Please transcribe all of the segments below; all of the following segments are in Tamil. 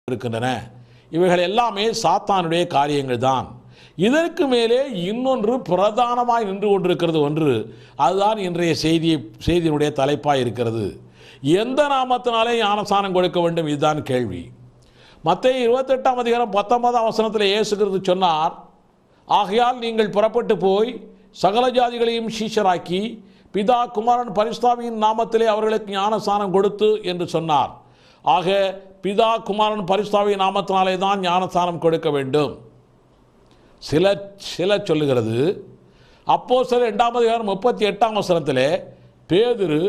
இருக்கின்றன. இவைகள் எல்லாமே சாத்தானுடைய காரியங்கள் தான். இதற்கு மேலே இன்னொன்று பிரதானமாய் நின்று கொண்டிருக்கிறது. ஒன்று அதுதான் இன்றைய செய்தியினுடைய தலைப்பாய் இருக்கிறது. எந்த நாமத்தினாலே ஞானஸ்நானம் கொடுக்க வேண்டும்? இதுதான் கேள்வி. மத்தேயு 28:19 இயேசு கிறிஸ்து சொன்னார், ஆகையால் நீங்கள் புறப்பட்டு போய் சகல ஜாதிகளையும் சீஷராக்கி பிதா குமாரன் பரிசுத்தாவியின் நாமத்திலே அவர்களுக்கு ஞானஸ்நானம் கொடுத்து என்று சொன்னார். ஆக பிதா குமாரன் பரிசுத்தாவியின் நாமத்தினாலே தான் ஞானஸ்நானம் கொடுக்க வேண்டும். சில சொல்லுகிறது. அப்போஸ்தலர் 2:38 பேதுரு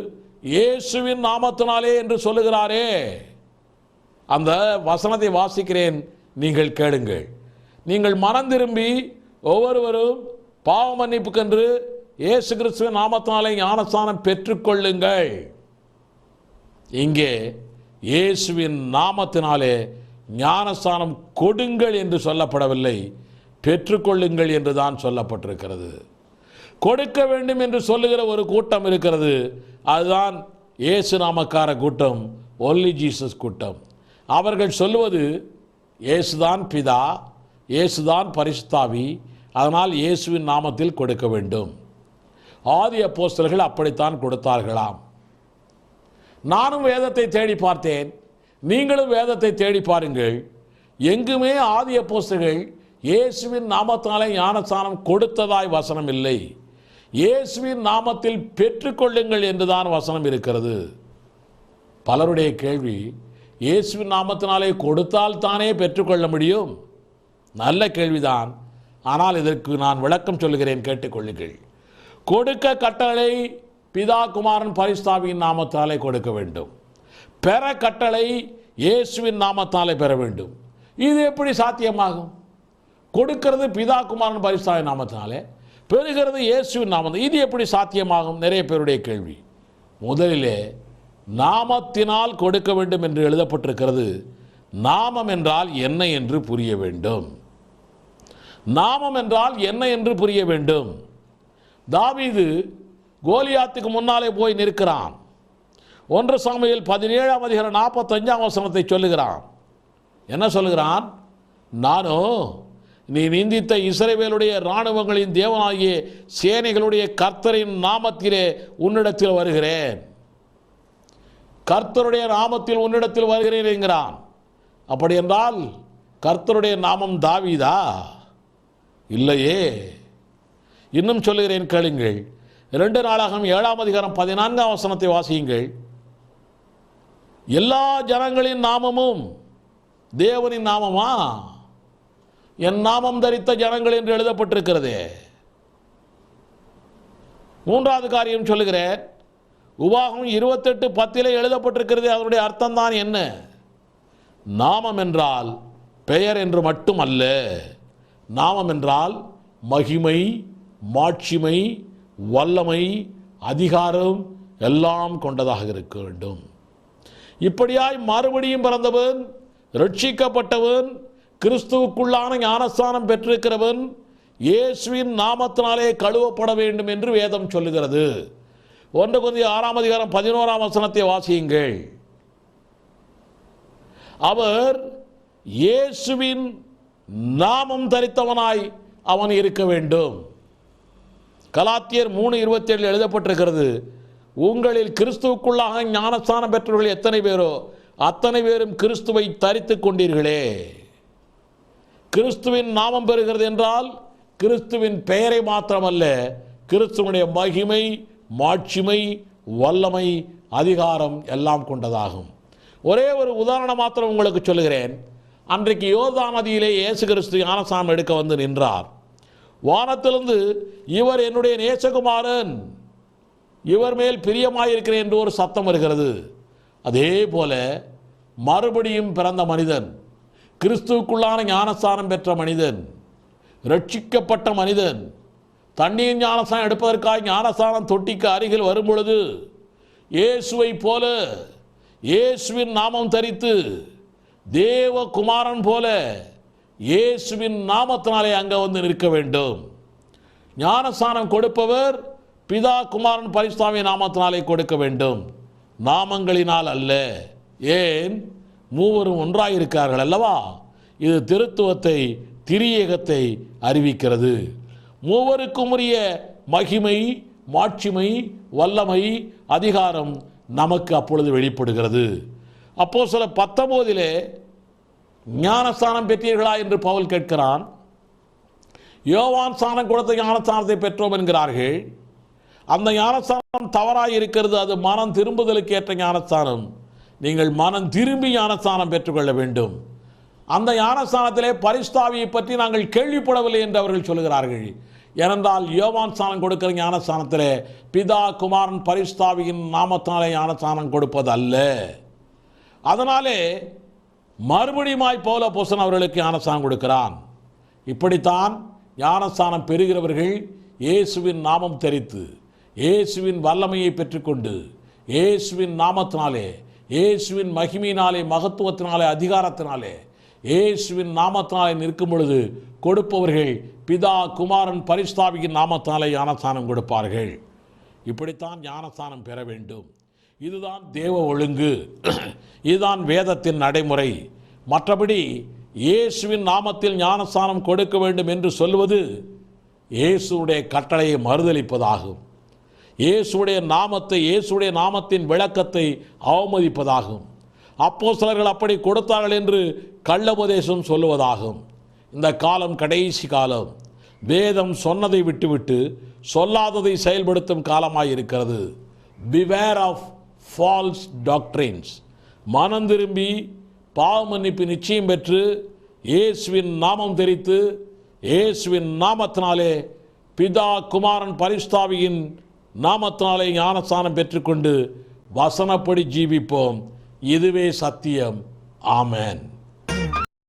இயேசுவின் நாமத்தினாலே என்று சொல்லுகிறாரே. அந்த வசனத்தை வாசிக்கிறேன், நீங்கள் கேளுங்கள். நீங்கள் மனம் திரும்பி ஒவ்வொருவரும் பாவ மன்னிப்புக்கென்று இயேசு கிறிஸ்துவின் நாமத்தினாலே ஞானஸ்நானம் பெற்றுக்கொள்ளுங்கள். இங்கே இயேசுவின் நாமத்தினாலே ஞானஸ்நானம் கொடுங்கள் என்று சொல்லப்படவில்லை, பெற்றுக்கொள்ளுங்கள் என்று தான் சொல்லப்பட்டிருக்கிறது. கொடுக்க வேண்டும் என்று சொல்லுகிற ஒரு கூட்டம் இருக்கிறது. அதுதான் இயேசு நாமக்கார கூட்டம், ஒன்லி ஜீசஸ் கூட்டம். அவர்கள் சொல்லுவது இயேசுதான் பிதா, இயேசுதான் பரிசுத்தாவி, அதனால் இயேசுவின் நாமத்தில் கொடுக்க வேண்டும். ஆதி அப்போஸ்தலர்கள் அப்படித்தான் கொடுத்தார்களாம். நானும் வேதத்தை தேடி பார்த்தேன், நீங்களும் வேதத்தை தேடி பாருங்கள். எங்குமே ஆதி அப்போஸ்தலர்கள் இயேசுவின் நாமத்தினாலே ஞானஸ்நானம் கொடுத்ததாய் வசனம் இல்லை. இயேசுவின் நாமத்தில் பெற்றுக்கொள்ளுங்கள் என்றுதான் வசனம் இருக்கிறது. பலருடைய கேள்வி, இயேசுவின் நாமத்தினாலே கொடுத்தால் தானே பெற்றுக்கொள்ள முடியும்? நல்ல கேள்விதான். ஆனால் இதற்கு நான் விளக்கம் சொல்லுகிறேன், கேட்டுக்கொள்ளுங்கள். கொடுக்க கட்டளை பிதா குமாரன் பரிசுத்தாவியின் நாமத்தாலே கொடுக்க வேண்டும். பெற கட்டளை இயேசுவின் நாமத்தாலே பெற வேண்டும். இது எப்படி சாத்தியமாகும்? கொடுக்கிறது பிதா குமாரன் பரிசுத்தாவின் நாமத்தினாலே, பெறுகிறது இயேசுவின் நாமம். இது எப்படி சாத்தியமாகும்? நிறைய பேருடைய கேள்வி. முதலிலே நாமத்தினால் கொடுக்க வேண்டும் என்று எழுதப்பட்டிருக்கிறது. நாமம் என்றால் என்ன என்று புரிய வேண்டும். நாமம் என்றால் என்ன என்று புரிய வேண்டும். தாவீது கோலியாத்துக்கு முன்னாலே போய் நிற்கிறான். 1 சாமுவேல் 17:45 சொல்லுகிறான். என்ன சொல்லுகிறான்? நானோ நீ நிந்தித்த இஸ்ரவேலுடைய இராணுவங்களின் தேவனாகிய சேனைகளுடைய கர்த்தரின் நாமத்திலே உன்னிடத்தில் வருகிறேன். கர்த்தருடைய நாமத்தில் உன்னிடத்தில் வருகிறேன் என்கிறான். அப்படி என்றால் கர்த்தருடைய நாமம் தாவீதா? இல்லையே. இன்னும் சொல்லுகிறேன், கேளுங்கள். 2 நாளாகமம் 7:14 வாசியுங்கள். எல்லா ஜனங்களின் நாமமும் தேவனின் நாமமா? என் நாமம் தரித்த ஜனங்கள் என்று எழுதப்பட்டிருக்கிறதே. 3வது காரியம் சொல்லுகிறேன். உபாகமம் 28:10 எழுதப்பட்டிருக்கிறது. அதனுடைய அர்த்தம் தான் என்ன? நாமம் என்றால் பெயர் என்று மட்டும் அல்ல. நாமம் என்றால் மகிமை, மாட்சிமை, வல்லமை, அதிகாரம் எல்லாம் கொண்டதாக இருக்க வேண்டும். இப்படியாய் மறுபடியும் பிறந்தவன், ரட்சிக்கப்பட்டவன், கிறிஸ்துவுக்குள்ளான ஞானஸ்நானம் பெற்றிருக்கிறவன் இயேசுவின் நாமத்தினாலே கழுவப்பட வேண்டும் என்று வேதம் சொல்லுகிறது. 1 கொரிந்தியர் 6:11 வாசியுங்கள். அவர் இயேசுவின் நாமம் தரித்தவனாய் அவன் இருக்க வேண்டும். கலாத்தியர் 3:27 எழுதப்பட்டிருக்கிறது. உங்களில் கிறிஸ்துவுக்குள்ளாக ஞானஸ்நானம் பெற்றவர்கள் எத்தனை பேரோ அத்தனை பேரும் கிறிஸ்துவை தரித்து கொண்டீர்களே. கிறிஸ்துவின் நாமம் பெறுகிறது என்றால் கிறிஸ்துவின் பெயரை மாத்திரமல்ல, கிறிஸ்துவனுடைய மகிமை, மாட்சிமை, வல்லமை, அதிகாரம் எல்லாம் கொண்டதாகும். ஒரே ஒரு உதாரணம் மாத்திரம் உங்களுக்கு சொல்லுகிறேன். அன்றைக்கு யோர்தான் நதியிலே இயேசு கிறிஸ்து ஞானஸ்நானம் எடுக்க வந்து நின்றார். வானத்திலிருந்து இவர் என்னுடைய நேசகுமாரன், இவர் மேல் பிரியமாயிருக்கிறேன் என்று ஒரு சத்தம் வருகிறது. அதே போல மறுபடியும் பிறந்த மனிதன், கிறிஸ்துவுக்குள்ளான ஞானஸ்நானம் பெற்ற மனிதன், ரட்சிக்கப்பட்ட மனிதன், தண்ணீர் ஞானஸ்நானம் எடுப்பதற்காக ஞானஸ்நானம் தொட்டிக்கு அருகில் வரும்பொழுது இயேசுவை போல இயேசுவின் நாமம் தரித்து தேவகுமாரன் போல இயேசுவின் நாமத்தினாலே அங்கே வந்து நிற்க வேண்டும். ஞானஸ்நானம் கொடுப்பவர் பிதா குமாரன் பரிசுத்தாவின் நாமத்தினாலே கொடுக்க வேண்டும், நாமங்களினால் அல்ல. ஏன்? மூவரும் ஒன்றாயிருக்கிறார்கள் அல்லவா? இது திருத்துவத்தை, திரியேகத்தை அறிவிக்கிறது. மூவருக்கும் உரிய மகிமை, மாட்சிமை, வல்லமை, அதிகாரம் நமக்கு அப்பொழுது வெளிப்படுகிறது. அப்போஸ்தலர் 19 ஞானஸ்தானம் பெற்றீர்களா என்று பவுல் கேட்கிறான். யோவான் ஸ்நானம் கொடுத்த ஞானஸ்தானத்தை பெற்றோம் என்கிறார்கள். அந்த ஞானஸ்தானம் தவறாய் இருக்கிறது. அது மனம் திரும்புதலுக்கு ஏற்ற ஞானஸ்தானம். நீங்கள் மனம் திரும்பி ஞானஸ்தானம் பெற்றுக்கொள்ள வேண்டும். அந்த ஞானஸ்தானத்திலே பரிசுத்தாவியை பற்றி நாங்கள் கேள்விப்படவில்லை என்று அவர்கள் சொல்கிறார்கள். ஏனென்றால் யோவான் ஸ்நானம் கொடுக்கிற ஞானஸ்தானத்திலே பிதா, குமாரன், பரிசுத்தாவியின் நாமத்தினாலே ஞானஸ்தானம் கொடுப்பது அல்ல. அதனாலே மறுபடியுமாய் பவுல் அப்போஸ்தலன் அவர்களுக்கு ஞானஸ்தானம் கொடுக்கிறான். இப்படித்தான் ஞானஸ்தானம் பெறுகிறவர்கள் இயேசுவின் நாமம் தரித்து, இயேசுவின் வல்லமையை பெற்றுக்கொண்டு, இயேசுவின் நாமத்தினாலே, இயேசுவின் மகிமையினாலே, மகத்துவத்தினாலே, அதிகாரத்தினாலே, இயேசுவின் நாமத்தினாலே நிற்கும் பொழுது கொடுப்பவர்கள் பிதா, குமாரன், பரிசுத்தாவியின் நாமத்தினாலே ஞானஸ்தானம் கொடுப்பார்கள். இப்படித்தான் ஞானஸ்தானம் பெற வேண்டும். இதுதான் தேவ ஒழுங்கு, இதுதான் வேதத்தின் நடைமுறை. மற்றபடி இயேசுவின் நாமத்தில் ஞானஸ்தானம் கொடுக்க வேண்டும் என்று சொல்வது இயேசுடைய கட்டளையை மறுதலிப்பதாகும். இயேசுடைய நாமத்தை, இயேசுடைய நாமத்தின் விளக்கத்தை அவமதிப்பதாகும். அப்போஸ்தலர்கள் அப்படி கொடுத்தார்கள் என்று கள்ளோபதேசம் சொல்லுவதாகும். இந்த காலம் கடைசி காலம். வேதம் சொன்னதை விட்டுவிட்டு சொல்லாததை செயல்படுத்தும் காலமாயிருக்கிறது. Beware of false doctrines. மனம் திரும்பி பாவ மன்னிப்பு நிச்சயம் பெற்று இயேசுவின் நாமம் தெரித்து, இயேசுவின் நாமத்தினாலே பிதா, குமாரன், பரிசுத்தாவியின் நாமத்தினாலே ஞானஸ்தானம் பெற்றுக்கொண்டு வசனப்படி ஜீவிப்போம். இதுவே சத்தியம். ஆமென்.